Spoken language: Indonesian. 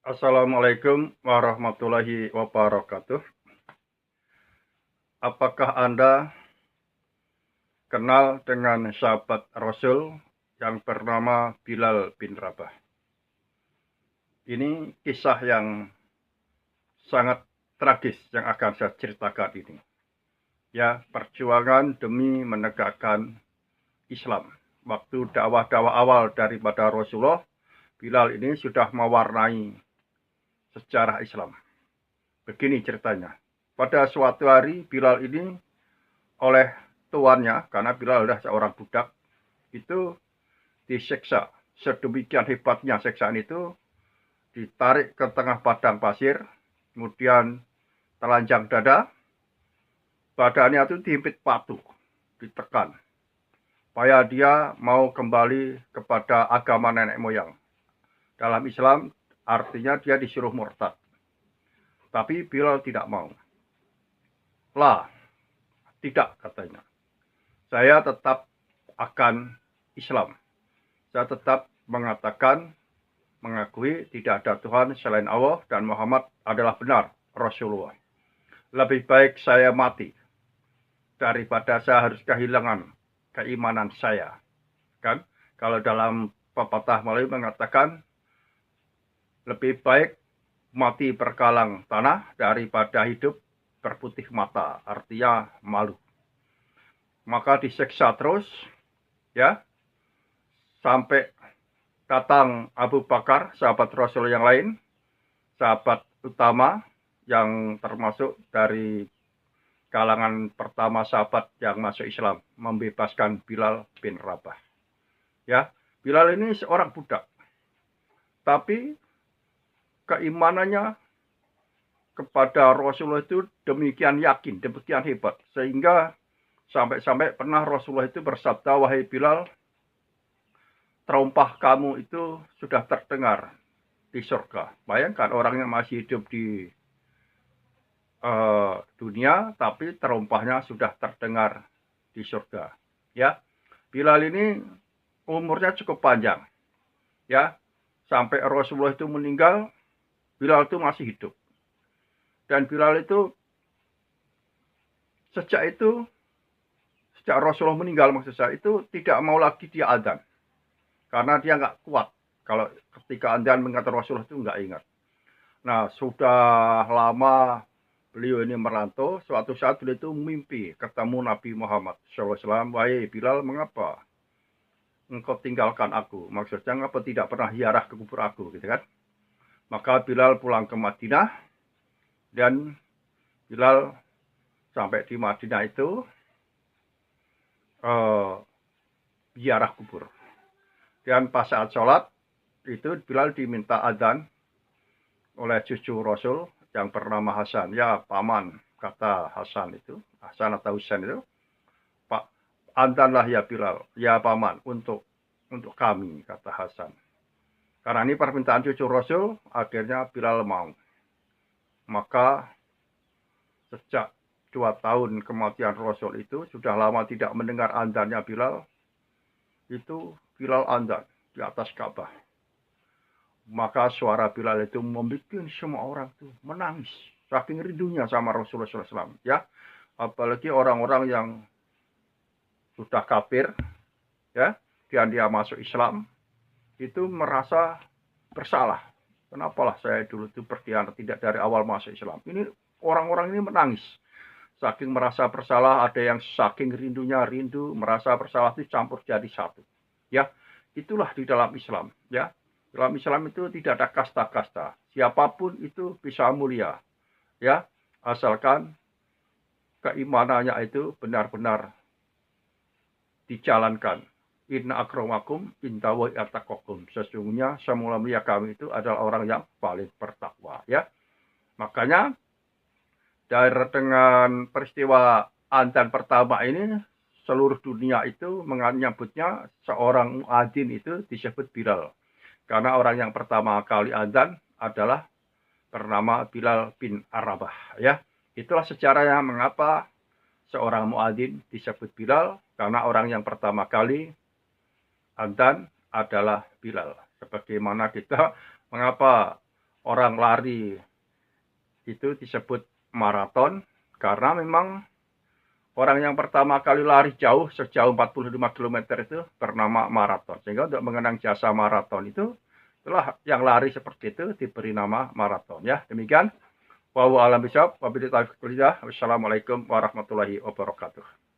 Assalamualaikum warahmatullahi wabarakatuh. Apakah Anda kenal dengan sahabat Rasul yang bernama Bilal bin Rabah? Ini kisah yang sangat tragis yang akan saya ceritakan ini. Ya, perjuangan demi menegakkan Islam. Waktu dakwah-dakwah awal daripada Rasulullah, Bilal ini sudah mewarnai sejarah Islam. Begini ceritanya. Pada suatu hari Bilal ini oleh tuannya, karena Bilal adalah seorang budak, itu disiksa. Sedemikian hebatnya siksaan itu, ditarik ke tengah padang pasir, kemudian telanjang dada, badannya itu dihimpit batu, ditekan, supaya dia mau kembali kepada agama nenek moyang. Dalam Islam artinya dia disuruh murtad. Tapi Bilal tidak mau. Lah, tidak katanya. Saya tetap akan Islam. Saya tetap mengakui tidak ada Tuhan selain Allah dan Muhammad adalah benar Rasulullah. Lebih baik saya mati daripada saya harus kehilangan keimanan saya. Kan? Kalau dalam pepatah Melayu mengatakan lebih baik mati berkalang tanah daripada hidup berputih mata, artinya malu. Maka disiksa terus, ya, sampai datang Abu Bakar, sahabat Rasul yang lain, sahabat utama yang termasuk dari kalangan pertama sahabat yang masuk Islam, membebaskan Bilal bin Rabah. Ya, Bilal ini seorang budak, tapi keimanannya kepada Rasulullah itu demikian yakin, demikian hebat, sehingga sampai-sampai pernah Rasulullah itu bersabda, wahai Bilal, terompah kamu itu sudah terdengar di surga. Bayangkan orang yang masih hidup di dunia, tapi terompahnya sudah terdengar di surga. Ya, Bilal ini umurnya cukup panjang. Ya, sampai Rasulullah itu meninggal, Bilal itu masih hidup. Dan Bilal itu sejak Rasulullah meninggal maksud saya itu tidak mau lagi dia adzan. Karena dia nggak kuat. Kalau ketika adzan mengatakan Rasulullah itu nggak ingat. Nah, sudah lama beliau ini merantau. Suatu saat beliau itu mimpi ketemu Nabi Muhammad SAW. Wahai Bilal, mengapa engkau tinggalkan aku? Maksudnya, mengapa tidak pernah ziarah ke kubur aku, gitu kan? Maka Bilal pulang ke Madinah. Dan Bilal sampai di Madinah itu ziarah kubur. Dan pas saat sholat itu Bilal diminta adzan oleh cucu Rasul yang bernama Hasan. Ya paman, kata Hasan itu, Hasan atau Husain itu, Pak, adzanlah ya Bilal, ya paman, untuk kami, kata Hasan. Karena ini permintaan cucu Rasul, akhirnya Bilal mau. Maka sejak 2 tahun kematian Rasul itu, sudah lama tidak mendengar adzannya Bilal, itu Bilal adzan di atas Ka'bah. Maka suara Bilal itu membuat semua orang itu menangis. Saking rindunya sama Rasulullah SAW. Ya, apalagi orang-orang yang sudah kafir, ya, dan dia masuk Islam, itu merasa bersalah. Kenapalah saya dulu itu berkhianat tidak dari awal masuk Islam. Ini orang-orang ini menangis. Saking merasa bersalah, ada yang saking rindunya rindu, merasa bersalah itu campur jadi satu. Ya, itulah di dalam Islam. Ya, dalam Islam itu tidak ada kasta-kasta. Siapapun itu bisa mulia. Ya, asalkan keimanannya itu benar-benar dijalankan. Inna akramakum indallahi atqakum. Sesungguhnya semula mulia kami itu adalah orang yang paling bertakwa, ya. Makanya dengan peristiwa adzan pertama ini seluruh dunia itu menyebutnya seorang muadzin itu disebut Bilal. Karena orang yang pertama kali adzan adalah bernama Bilal bin Rabah, ya. Itulah sejarahnya mengapa seorang muadzin disebut Bilal, karena orang yang pertama kali adzan adalah Bilal. Sebagaimana kita mengapa orang lari itu disebut maraton karena memang orang yang pertama kali lari jauh sejauh 45 km itu bernama maraton. Sehingga untuk mengenang jasa maraton itu, itulah yang lari seperti itu diberi nama maraton. Ya, demikian. Wallahu a'lam bishawab. Wabillahi taufiq wal hidayah. Wassalamualaikum warahmatullahi wabarakatuh.